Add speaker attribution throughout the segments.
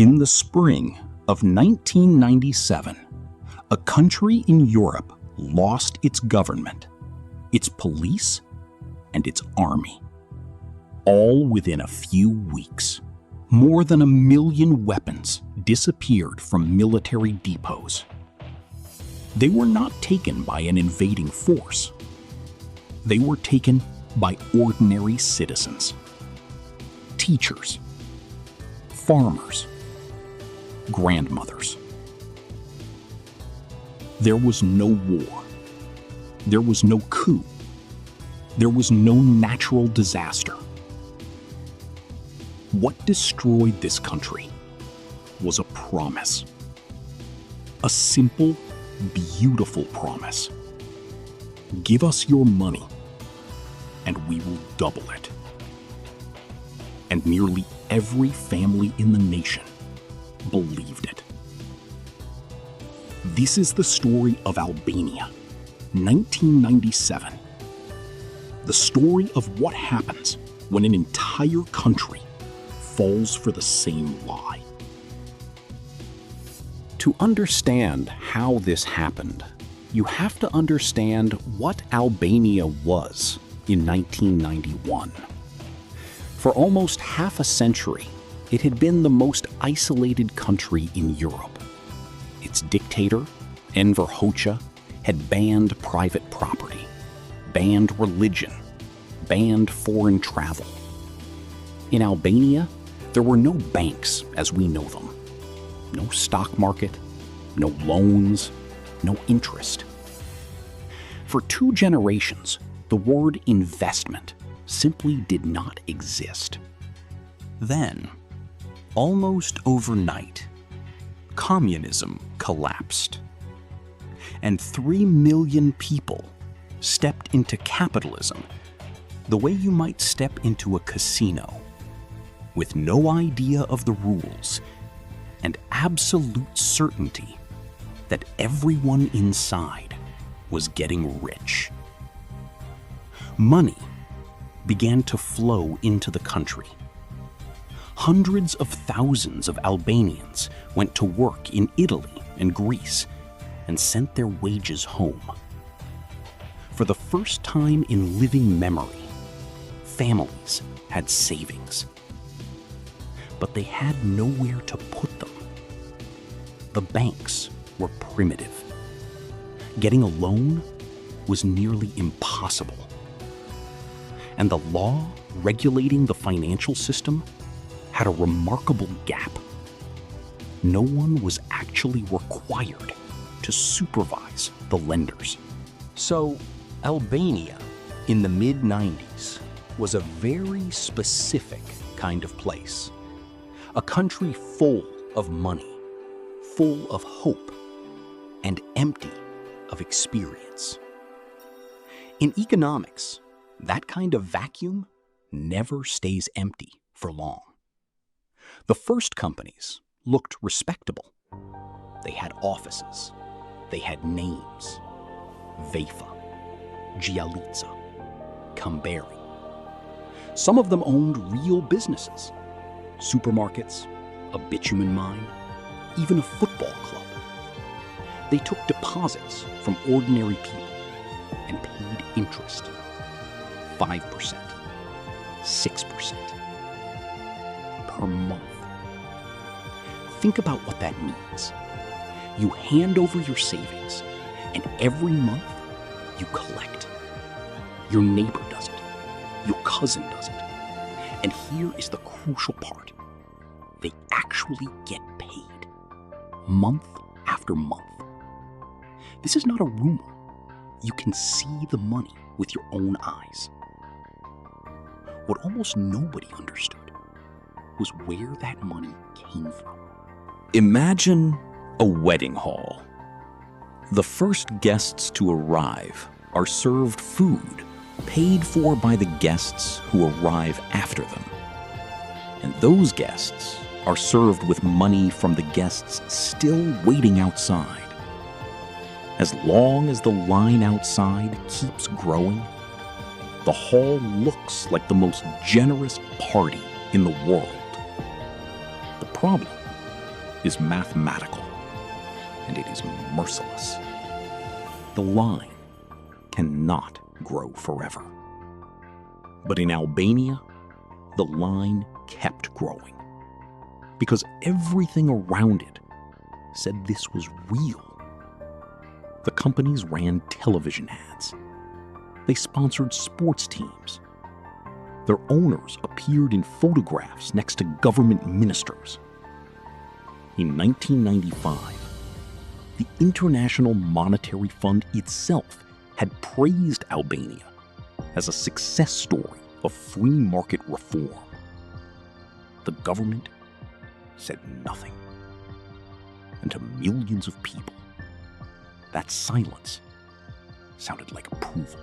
Speaker 1: In the spring of 1997, a country in Europe lost its government, its police, and its army. All within a few weeks. More than 1 million weapons disappeared from military depots. They were not taken by an invading force. They were taken by ordinary citizens. Teachers, farmers, grandmothers. There was no war. There was no coup. There was no natural disaster. What destroyed this country was a promise. A simple, beautiful promise. Give us your money, and we will double it. And nearly every family in the nation believed it. This is the story of Albania, 1997. The story of what happens when an entire country falls for the same lie. To understand how this happened, you have to understand what Albania was in 1991. For almost half a century, it had been the most isolated country in Europe. Its dictator, Enver Hoxha, had banned private property, banned religion, banned foreign travel. In Albania, there were no banks as we know them. No stock market, no loans, no interest. For 2 generations, the word investment simply did not exist. Then, almost overnight, communism collapsed, and 3 million people stepped into capitalism the way you might step into a casino, with no idea of the rules and absolute certainty that everyone inside was getting rich. Money began to flow into the country. Hundreds of thousands of Albanians went to work in Italy and Greece and sent their wages home. For the first time in living memory, families had savings. But they had nowhere to put them. The banks were primitive. Getting a loan was nearly impossible. And the law regulating the financial system had a remarkable gap. No one was actually required to supervise the lenders. So, Albania in the mid-90s was a very specific kind of place. A country full of money, full of hope, and empty of experience. In economics, that kind of vacuum never stays empty for long. The first companies looked respectable. They had offices. They had names. Vefa, Gialitsa, Kamberi. Some of them owned real businesses. Supermarkets, a bitumen mine, even a football club. They took deposits from ordinary people and paid interest. 5%, 6% per month. Think about what that means. You hand over your savings, and every month you collect. Your neighbor does it. Your cousin does it. And here is the crucial part. They actually get paid, month after month. This is not a rumor. You can see the money with your own eyes. What almost nobody understood was where that money came from. Imagine a wedding hall. The first guests to arrive are served food paid for by the guests who arrive after them. And those guests are served with money from the guests still waiting outside. As long as the line outside keeps growing, the hall looks like the most generous party in the world. The problem is mathematical, and it is merciless. The line cannot grow forever. But in Albania, the line kept growing because everything around it said this was real. The companies ran television ads. They sponsored sports teams. Their owners appeared in photographs next to government ministers. In 1995, the International Monetary Fund itself had praised Albania as a success story of free market reform. The government said nothing. And to millions of people, that silence sounded like approval.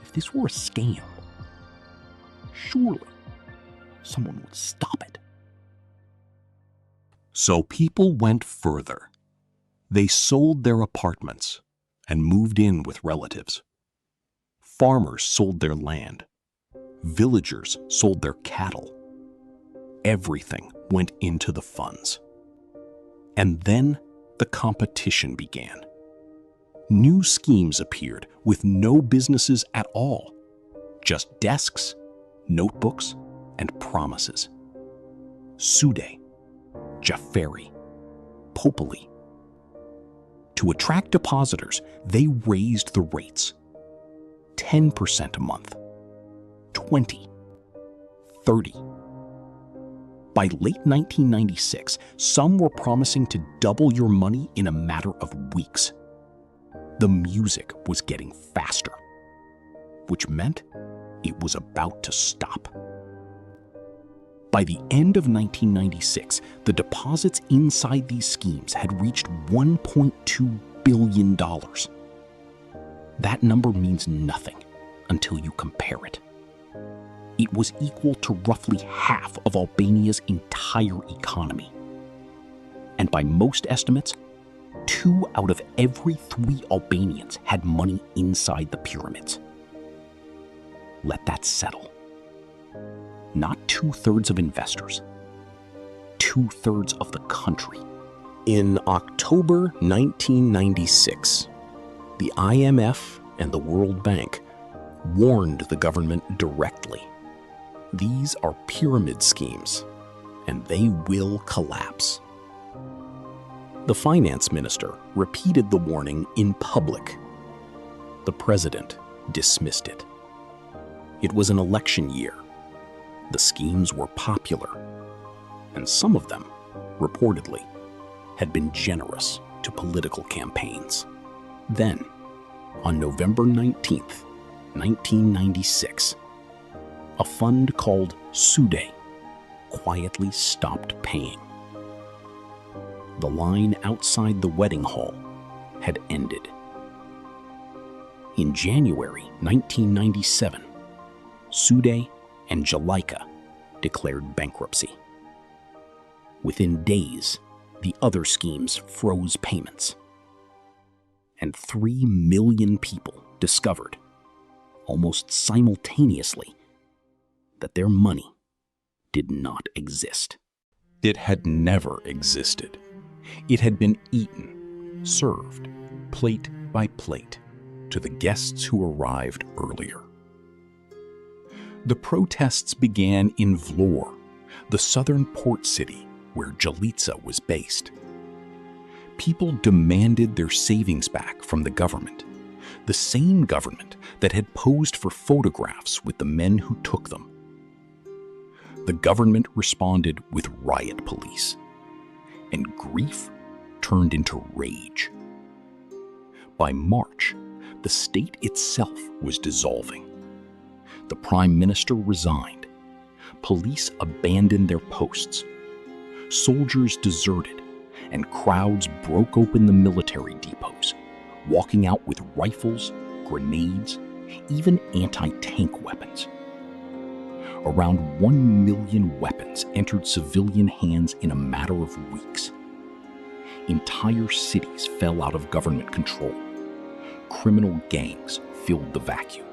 Speaker 1: If this were a scam, surely someone would stop it.
Speaker 2: So people went further. They sold their apartments and moved in with relatives. Farmers sold their land. Villagers sold their cattle. Everything went into the funds. And then the competition began. New schemes appeared with no businesses at all, just desks, notebooks, and promises. Sude, Jaferi, Popoli. To attract depositors, they raised the rates. 10% a month, 20, 30. By late 1996, some were promising to double your money in a matter of weeks. The music was getting faster, which meant it was about to stop. By the end of 1996, the deposits inside these schemes had reached $1.2 billion. That number means nothing until you compare it. It was equal to roughly half of Albania's entire economy. And by most estimates, 2 out of every 3 Albanians had money inside the pyramids. Let that settle. Not 2/3 of investors, 2/3 of the country. In October 1996, the IMF and the World Bank warned the government directly. These are pyramid schemes, and they will collapse. The finance minister repeated the warning in public. The president dismissed it. It was an election year. The schemes were popular, and some of them, reportedly, had been generous to political campaigns. Then, on November 19th, 1996, a fund called Sude quietly stopped paying. The line outside the wedding hall had ended. In January 1997, Sude and Jalika declared bankruptcy. Within days, the other schemes froze payments. And 3 million people discovered, almost simultaneously, that their money did not exist. It had never existed. It had been eaten, served, plate by plate, to the guests who arrived earlier. The protests began in Vlorë, the southern port city where Jalica was based. People demanded their savings back from the government, the same government that had posed for photographs with the men who took them. The government responded with riot police, and grief turned into rage. By March, the state itself was dissolving. The prime minister resigned. Police abandoned their posts. Soldiers deserted, and crowds broke open the military depots, walking out with rifles, grenades, even anti-tank weapons. Around 1 million weapons entered civilian hands in a matter of weeks. Entire cities fell out of government control. Criminal gangs filled the vacuum.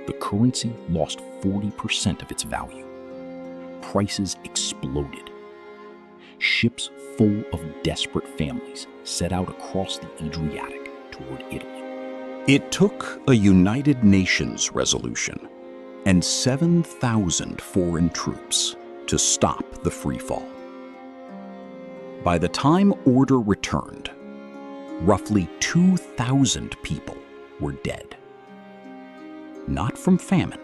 Speaker 2: The currency lost 40% of its value. Prices exploded. ships full of desperate families set out across the Adriatic toward Italy.
Speaker 1: It took a United Nations resolution and 7,000 foreign troops to stop the freefall. By the time order returned, roughly 2,000 people were dead. Not from famine,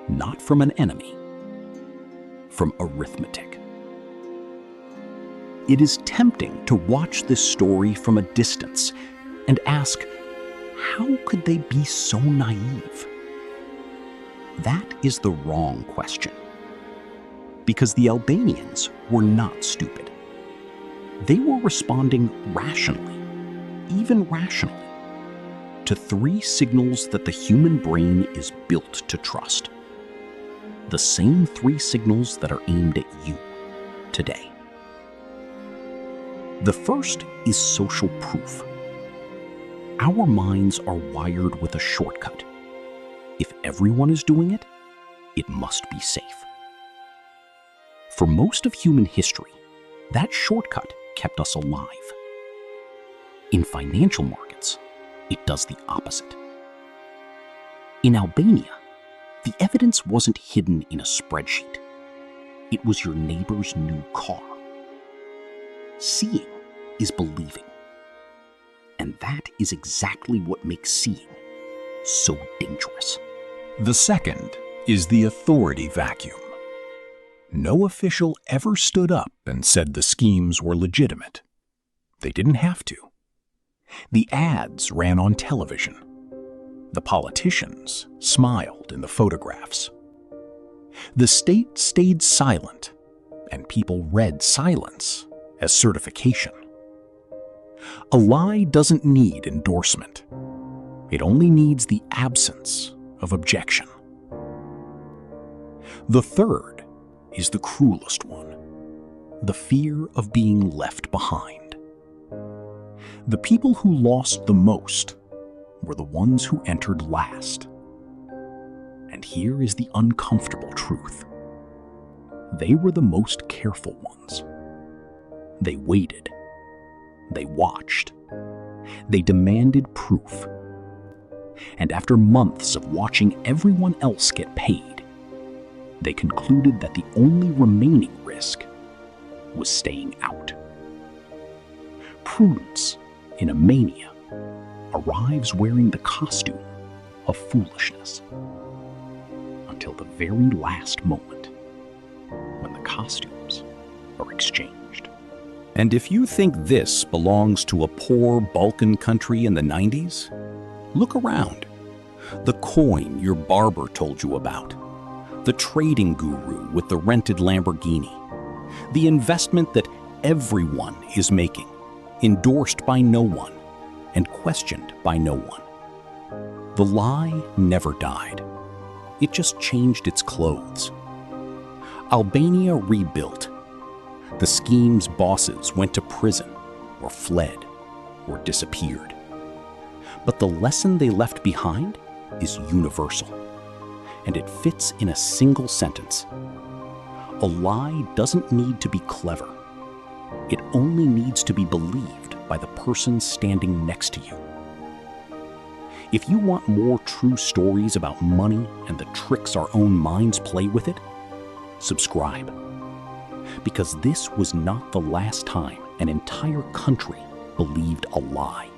Speaker 1: not from an enemy, from arithmetic. It is tempting to watch this story from a distance and ask, how could they be so naive? That is the wrong question, because the Albanians were not stupid. They were responding rationally, even rationally, to 3 signals that the human brain is built to trust. The same 3 signals that are aimed at you today. The first is social proof. Our minds are wired with a shortcut. If everyone is doing it, it must be safe. For most of human history, that shortcut kept us alive. In financial markets, it does the opposite. In Albania, the evidence wasn't hidden in a spreadsheet. It was your neighbor's new car. Seeing is believing. And that is exactly what makes seeing so dangerous.
Speaker 3: The second is the authority vacuum. No official ever stood up and said the schemes were legitimate. They didn't have to. The ads ran on television. The politicians smiled in the photographs. The state stayed silent, and people read silence as certification. A lie doesn't need endorsement. It only needs the absence of objection. The third is the cruelest one, the fear of being left behind. The people who lost the most were the ones who entered last. And here is the uncomfortable truth. They were the most careful ones. They waited. They watched. They demanded proof. And after months of watching everyone else get paid, they concluded that the only remaining risk was staying out. Prudence, in a mania, arrives wearing the costume of foolishness until the very last moment when the costumes are exchanged.
Speaker 1: And if you think this belongs to a poor Balkan country in the 90s, look around. The coin your barber told you about, the trading guru with the rented Lamborghini, the investment that everyone is making, endorsed by no one and questioned by no one. The lie never died. It just changed its clothes. Albania rebuilt. The scheme's bosses went to prison or fled or disappeared. But the lesson they left behind is universal, and it fits in a single sentence. A lie doesn't need to be clever. It only needs to be believed by the person standing next to you. If you want more true stories about money and the tricks our own minds play with it, subscribe. Because this was not the last time an entire country believed a lie.